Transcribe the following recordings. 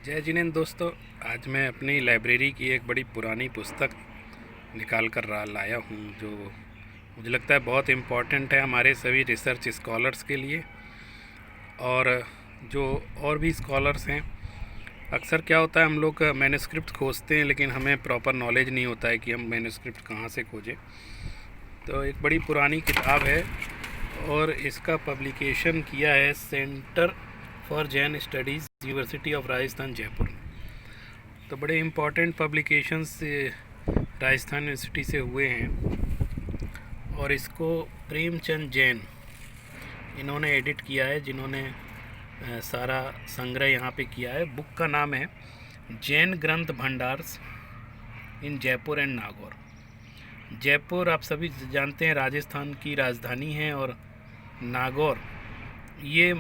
जय जिनेंद्र दोस्तों, आज मैं अपनी लाइब्रेरी की एक बड़ी पुरानी पुस्तक निकाल कर लाया हूँ जो मुझे लगता है बहुत इम्पोर्टेंट है हमारे सभी रिसर्च स्कॉलर्स के लिए। और जो और भी स्कॉलर्स हैं, अक्सर क्या होता है हम लोग मैन्युस्क्रिप्ट खोजते हैं लेकिन हमें प्रॉपर नॉलेज नहीं होता है कि हम मैन्युस्क्रिप्ट कहाँ से खोजें। तो एक बड़ी पुरानी किताब है और इसका पब्लिकेशन किया है centre for Jain studies, university of Rajasthan Jaipur. तो बड़े इम्पोर्टेंट पब्लिकेशंस राजस्थान यूनिवर्सिटी से हुए हैं और इसको प्रेमचंद जैन इन्होंने एडिट किया है, जिन्होंने सारा संग्रह यहाँ पे किया है। बुक का नाम है जैन ग्रंथ भंडार्स इन जयपुर एंड नागौर। जयपुर आप सभी जानते हैं राजस्थान की राजधानी है, और नागौर ये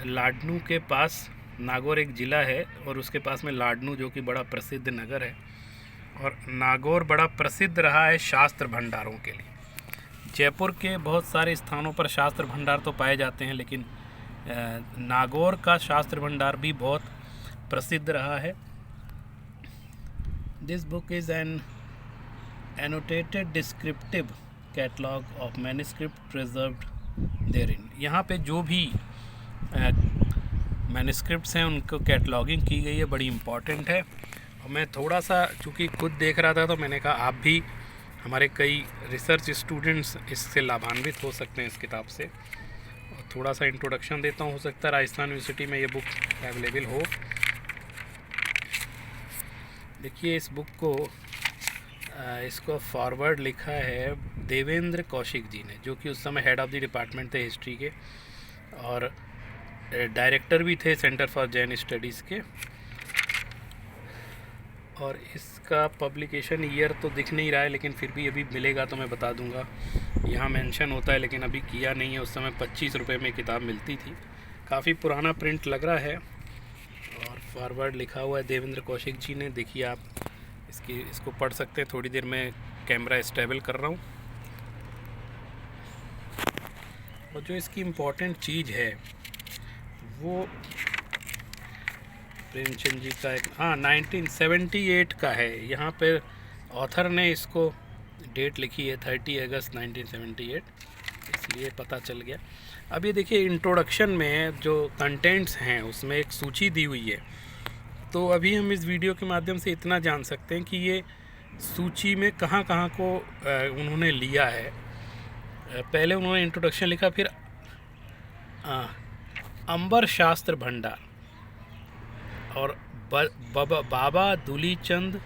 लाडनू के पास, नागौर एक ज़िला है और उसके पास में लाडनू जो कि बड़ा प्रसिद्ध नगर है। और नागौर बड़ा प्रसिद्ध रहा है शास्त्र भंडारों के लिए। जयपुर के बहुत सारे स्थानों पर शास्त्र भंडार तो पाए जाते हैं, लेकिन नागौर का शास्त्र भंडार भी बहुत प्रसिद्ध रहा है। This book is an annotated descriptive catalogue of manuscript preserved therein. यहाँ पे जो भी मैन्युस्क्रिप्ट्स हैं उनको कैटलॉगिंग की गई है, बड़ी इम्पॉर्टेंट है। और मैं थोड़ा सा चूँकि खुद देख रहा था तो मैंने कहा आप भी, हमारे कई रिसर्च स्टूडेंट्स इससे लाभान्वित हो सकते हैं इस किताब से। और थोड़ा सा इंट्रोडक्शन देता हूँ, हो सकता है राजस्थान यूनिवर्सिटी में ये बुक अवेलेबल हो। देखिए इस बुक को इसको फॉरवर्ड लिखा है देवेंद्र कौशिक जी ने, जो कि उस समय हेड ऑफ़ द डिपार्टमेंट थे हिस्ट्री के और डायरेक्टर भी थे सेंटर फॉर जैन स्टडीज़ के। और इसका पब्लिकेशन ईयर तो दिख नहीं रहा है, लेकिन फिर भी अभी मिलेगा तो मैं बता दूंगा। यहाँ मेंशन होता है लेकिन अभी किया नहीं है। उस समय 25 रुपये में किताब मिलती थी। काफ़ी पुराना प्रिंट लग रहा है और फॉरवर्ड लिखा हुआ है देवेंद्र कौशिक जी ने। देखिए आप इसको पढ़ सकते हैं। थोड़ी देर में कैमरा स्टेबल कर रहा हूँ। और जो इसकी इम्पोर्टेंट चीज़ है वो प्रेमचंद जी का एक 1978 का है। यहाँ पे ऑथर ने इसको डेट लिखी है 30 अगस्त 1978, इसलिए पता चल गया। अब ये देखिए इंट्रोडक्शन में जो कंटेंट्स हैं उसमें एक सूची दी हुई है। तो अभी हम इस वीडियो के माध्यम से इतना जान सकते हैं कि ये सूची में कहाँ कहाँ को उन्होंने लिया है। पहले उन्होंने इंट्रोडक्शन लिखा, फिर अंबर शास्त्र भंडार और बाबा दुलीचंद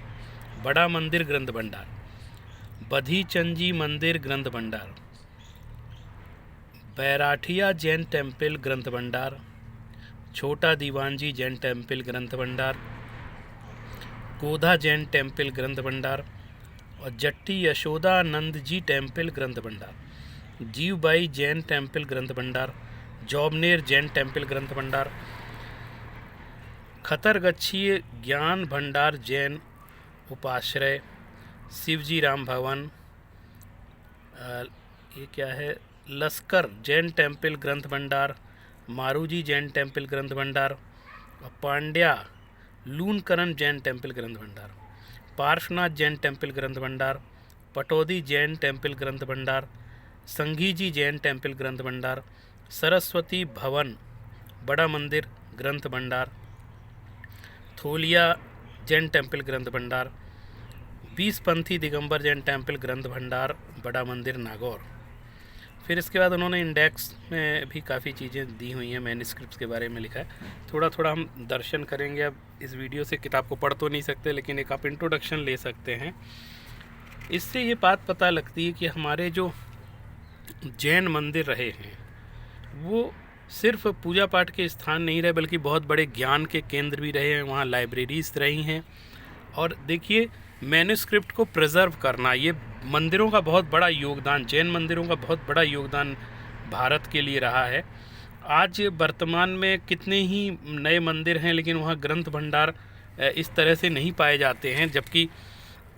बड़ा मंदिर ग्रंथ भंडार, बधी चंद जी मंदिर ग्रंथ भंडार, बैराठिया जैन टेम्पल ग्रंथ भंडार, छोटा दीवान जी जैन टेम्पल ग्रंथ भंडार, गोधा जैन टेम्पल ग्रंथ भंडार और जट्टी यशोदानंद जी टेम्पल ग्रंथ भंडार, जीवबाई जैन टेम्पल ग्रंथ भंडार, जौबनेर जैन टेम्पल ग्रंथ भंडार, खतरगच्छी ज्ञान भंडार जैन उपाश्रय, शिवजी राम भवन, ये क्या है, लश्कर जैन टेम्पल ग्रंथ भंडार, मारूजी जैन टेम्पल ग्रंथ भंडार और पांड्या लूनकरण जैन टेम्पल ग्रंथ भंडार, पार्श्वनाथ जैन टेम्पल ग्रंथ भंडार, पटौदी जैन टेम्पल ग्रंथ भंडार, संघीजी जैन टेम्पल ग्रंथ भंडार, सरस्वती भवन बड़ा मंदिर ग्रंथ भंडार, थोलिया जैन टेम्पल ग्रंथ भंडार, 20 पंथी दिगंबर जैन टेम्पल ग्रंथ भंडार बड़ा मंदिर नागौर। फिर इसके बाद उन्होंने इंडेक्स में भी काफ़ी चीज़ें दी हुई हैं, मैन्युस्क्रिप्ट्स के बारे में लिखा है। थोड़ा थोड़ा हम दर्शन करेंगे। अब इस वीडियो से किताब को पढ़ तो नहीं सकते, लेकिन एक आप इंट्रोडक्शन ले सकते हैं। इससे ये बात पता लगती है कि हमारे जो जैन मंदिर रहे हैं वो सिर्फ पूजा पाठ के स्थान नहीं रहे, बल्कि बहुत बड़े ज्ञान के केंद्र भी रहे हैं। वहाँ लाइब्रेरीज रही हैं। और देखिए मैन्युस्क्रिप्ट को प्रिजर्व करना, ये मंदिरों का बहुत बड़ा योगदान, जैन मंदिरों का बहुत बड़ा योगदान भारत के लिए रहा है। आज वर्तमान में कितने ही नए मंदिर हैं, लेकिन वहाँ ग्रंथ भंडार इस तरह से नहीं पाए जाते हैं। जबकि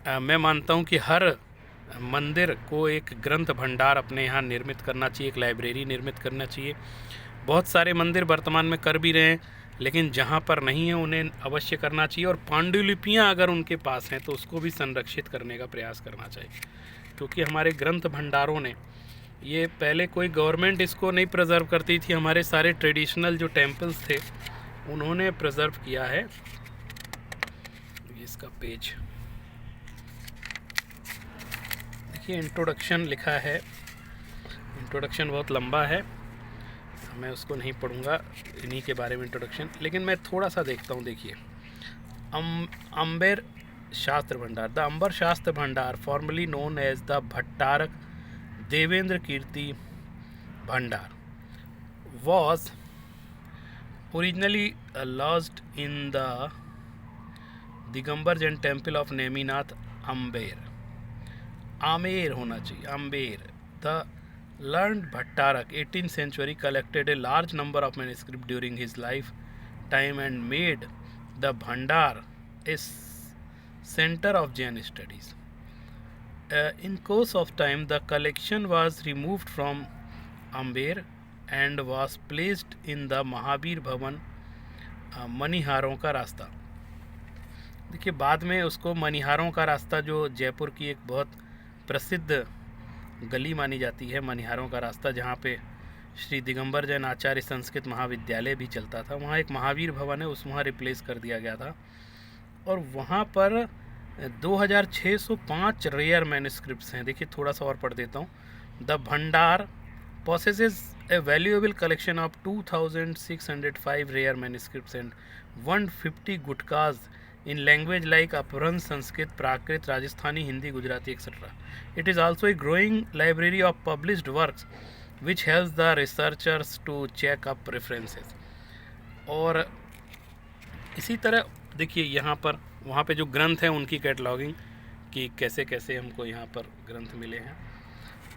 मैं मानता हूँ कि हर मंदिर को एक ग्रंथ भंडार अपने यहाँ निर्मित करना चाहिए, एक लाइब्रेरी निर्मित करना चाहिए। बहुत सारे मंदिर वर्तमान में कर भी रहे हैं, लेकिन जहाँ पर नहीं है उन्हें अवश्य करना चाहिए, और पांडुलिपियाँ अगर उनके पास हैं तो उसको भी संरक्षित करने का प्रयास करना चाहिए, क्योंकि हमारे ग्रंथ भंडारों ने ये पहले कोई गवर्नमेंट इसको नहीं प्रिजर्व करती थी, हमारे सारे ट्रेडिशनल जो टेम्पल्स थे उन्होंने प्रिजर्व किया है। इसका पेज देखिए, इंट्रोडक्शन लिखा है, इंट्रोडक्शन बहुत लंबा है, मैं उसको नहीं पढ़ूंगा, इन्हीं के बारे में इंट्रोडक्शन, लेकिन मैं थोड़ा सा देखता हूँ। देखिए, अंबेर शास्त्र भंडार, the Amber Shastra Bhandar formerly known as the Bhattarak Devendra Kirti Bhandar was originally lodged in the Digambar Jain temple of Neminath Amber, Amer होना चाहिए, Amber. The learned Bhattarak 18th century collected a large number of manuscripts during his lifetime and made the Bhandar a center of Jain studies. In course of time, the collection was removed from Amber and was placed in the Mahavir Bhavan, मनीहारों का रास्ता। देखिए, बाद में उसको मनीहारों का रास्ता, जो जयपुर की एक बहुत प्रसिद्ध गली मानी जाती है, मनीहारों का रास्ता, जहाँ पे श्री दिगंबर जैन आचार्य संस्कृत महाविद्यालय भी चलता था, वहाँ एक महावीर भवन है, उस वहाँ रिप्लेस कर दिया गया था। और वहाँ पर 2605 रेयर मैन्युस्क्रिप्ट्स हैं। देखिए, थोड़ा सा और पढ़ देता हूँ। द भंडार possesses a valuable collection of 2605 rare manuscripts and 150 gutkas in language like Aphuransh, Sanskrit, Prakrit, Rajasthani, Hindi, Gujarati, etc. It is also a growing library of published works which helps the researchers to check up references. और इसी तरह देखिए, यहाँ पर वहाँ पे जो ग्रंथ हैं उनकी कैटलॉगिंग कि कैसे कैसे हमको यहाँ पर ग्रंथ मिले हैं।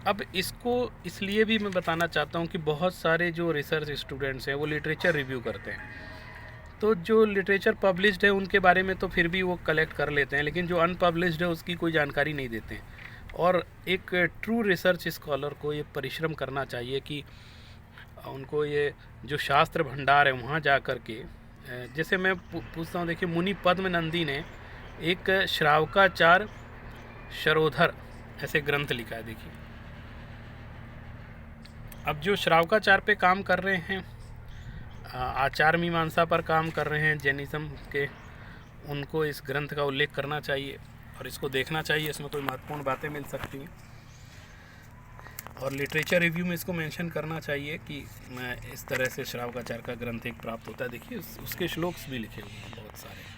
अब इसको इसलिए भी मैं बताना चाहता हूँ कि बहुत सारे जो रिसर्च स्टूडेंट्स हैं वो लिटरेचर रिव्यू करते हैं, तो जो लिटरेचर पब्लिश्ड है उनके बारे में तो फिर भी वो कलेक्ट कर लेते हैं, लेकिन जो अनपब्लिश्ड है उसकी कोई जानकारी नहीं देते हैं। और एक ट्रू रिसर्च स्कॉलर को ये परिश्रम करना चाहिए कि उनको ये जो शास्त्र भंडार है वहाँ जा कर के, जैसे मैं पूछता हूँ, देखिए, मुनि पद्म नंदी ने एक श्रावकाचार शरोधर ऐसे ग्रंथ लिखा है। देखिए, अब जो श्रावकाचार पे काम कर रहे हैं, आचार मीमांसा पर काम कर रहे हैं जैनिज़्म के, उनको इस ग्रंथ का उल्लेख करना चाहिए और इसको देखना चाहिए, इसमें कोई महत्वपूर्ण बातें मिल सकती हैं। और लिटरेचर रिव्यू में इसको मेंशन करना चाहिए कि इस तरह से श्रावकाचार का ग्रंथ एक प्राप्त होता है। देखिए, उसके श्लोक्स भी लिखे हुए हैं बहुत सारे।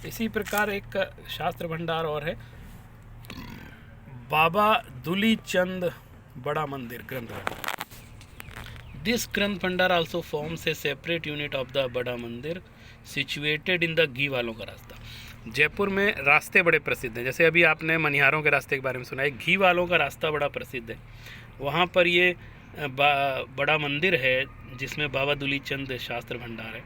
इसी प्रकार एक शास्त्र भंडार और है, बाबा दुली चंद बड़ा मंदिर ग्रंथ भंडार। दिस ग्रंथ भंडार also forms a separate unit of the बड़ा मंदिर सिचुएटेड इन द घी वालों का रास्ता। जयपुर में रास्ते बड़े प्रसिद्ध हैं, जैसे अभी आपने मनिहारों के रास्ते के बारे में सुना है, घी वालों का रास्ता बड़ा प्रसिद्ध है। वहाँ पर ये बड़ा मंदिर है जिसमें बाबा दुली चंद शास्त्र भंडार है।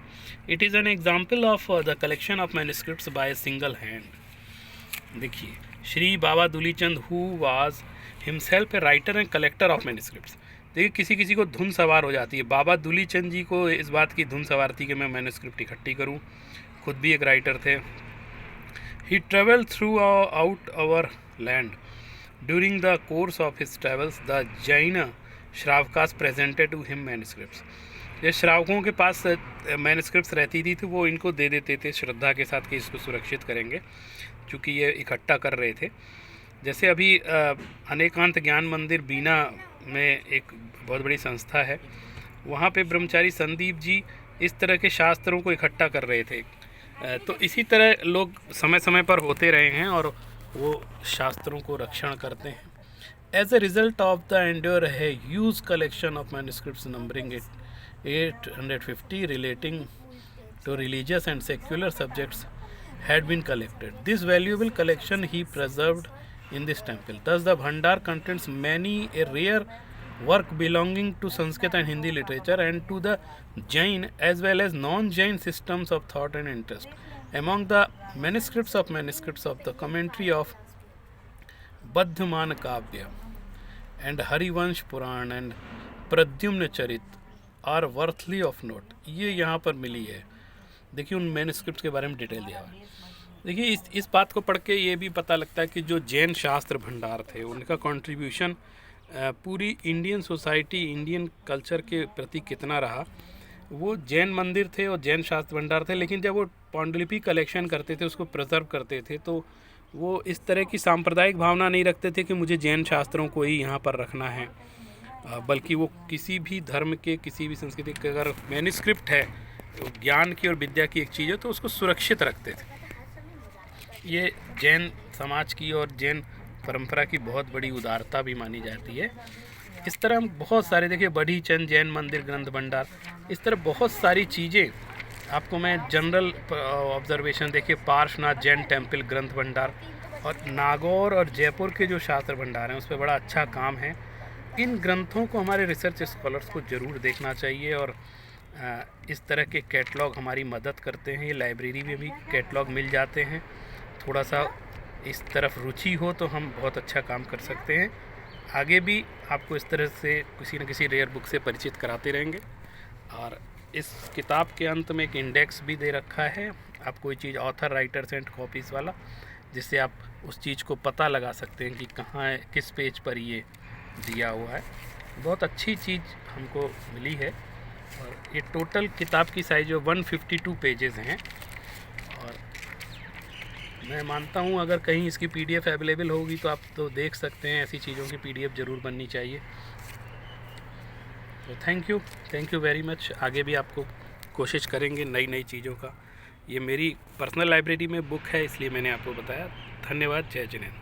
It is an example of the collection of manuscripts by single hand. देखिए, Shri Baba Duli Chand who was himself a writer and collector of manuscripts. देखिए, किसी किसी को धुन सवार हो जाती है, बाबा दुली चंद जी को इस बात की धुन सवार थी कि मैं मैन्युस्क्रिप्ट इकट्ठी करूं, खुद भी एक राइटर थे। He travel throughout our land during the course of his travels the Jain shravakas presented to him manuscripts. ये श्रावकों के पास मैन्युस्क्रिप्ट्स रहती थी तो वो इनको दे देते थे श्रद्धा के साथ कि इसको सुरक्षित करेंगे, चूँकि ये इकट्ठा कर रहे थे। जैसे अभी अनेकांत ज्ञान मंदिर बीना में एक बहुत बड़ी संस्था है, वहाँ पे ब्रह्मचारी संदीप जी इस तरह के शास्त्रों को इकट्ठा कर रहे थे। तो इसी तरह लोग समय समय पर होते रहे हैं और वो शास्त्रों को रक्षण करते हैं। As a result of the endure है huge collection of manuscripts numbering 850 relating to religious and secular subjects had been collected. This valuable collection he preserved in this temple. Thus the Bhandar contains many a rare work belonging to Sanskrit and Hindi literature and to the Jain as well as non-Jain systems of thought and interest. Among the manuscripts of the commentary of Badhman Kavya and Harivansh Puran and Pradyumna Charit are worthy of note, ये यहाँ पर मिली है। देखिए उन manuscript के बारे में detail दिया हुआ है। देखिए इस बात को पढ़ के ये भी पता लगता है कि जो जैन शास्त्र भंडार थे उनका कंट्रीब्यूशन पूरी इंडियन सोसाइटी, इंडियन कल्चर के प्रति कितना रहा। वो जैन मंदिर थे और जैन शास्त्र भंडार थे, लेकिन जब वो पांडुलिपि कलेक्शन करते थे, उसको प्रिजर्व करते थे, तो वो इस तरह की सांप्रदायिक भावना नहीं रखते थे कि मुझे जैन शास्त्रों को ही यहाँ पर रखना है, बल्कि वो किसी भी धर्म के, किसी भी संस्कृति के अगर मैन्युस्क्रिप्ट है, तो ज्ञान की और विद्या की एक चीज़ है, तो उसको सुरक्षित रखते थे। ये जैन समाज की और जैन परंपरा की बहुत बड़ी उदारता भी मानी जाती है। इस तरह हम बहुत सारे, देखिए बढ़ी चंद जैन मंदिर ग्रंथ भंडार, इस तरह बहुत सारी चीज़ें आपको मैं जनरल ऑब्जर्वेशन, देखिए पार्श्वनाथ जैन टेम्पल ग्रंथ भंडार और नागौर और जयपुर के जो शास्त्र भंडार हैं उस पर बड़ा अच्छा काम है। इन ग्रंथों को हमारे रिसर्च स्कॉलर्स को ज़रूर देखना चाहिए और इस तरह के कैटलॉग हमारी मदद करते हैं। ये लाइब्रेरी में भी कैटलॉग मिल जाते हैं। थोड़ा सा इस तरफ रुचि हो तो हम बहुत अच्छा काम कर सकते हैं। आगे भी आपको इस तरह से किसी न किसी रेयर बुक से परिचित कराते रहेंगे। और इस किताब के अंत में एक इंडेक्स भी दे रखा है, आप कोई चीज़ ऑथर, राइटर्स एंड कॉपीज़ वाला, जिससे आप उस चीज़ को पता लगा सकते हैं कि कहाँ है, किस पेज पर ये दिया हुआ है। बहुत अच्छी चीज़ हमको मिली है। और ये टोटल किताब की साइज़ जो 152 पेजेस हैं, और मैं मानता हूँ अगर कहीं इसकी PDF अवेलेबल होगी तो आप तो देख सकते हैं। ऐसी चीज़ों की PDF ज़रूर बननी चाहिए। तो थैंक यू वेरी मच। आगे भी आपको कोशिश करेंगे नई नई चीज़ों का। ये मेरी पर्सनल लाइब्रेरी में बुक है, इसलिए मैंने आपको बताया। धन्यवाद। जय जिनेंद्र।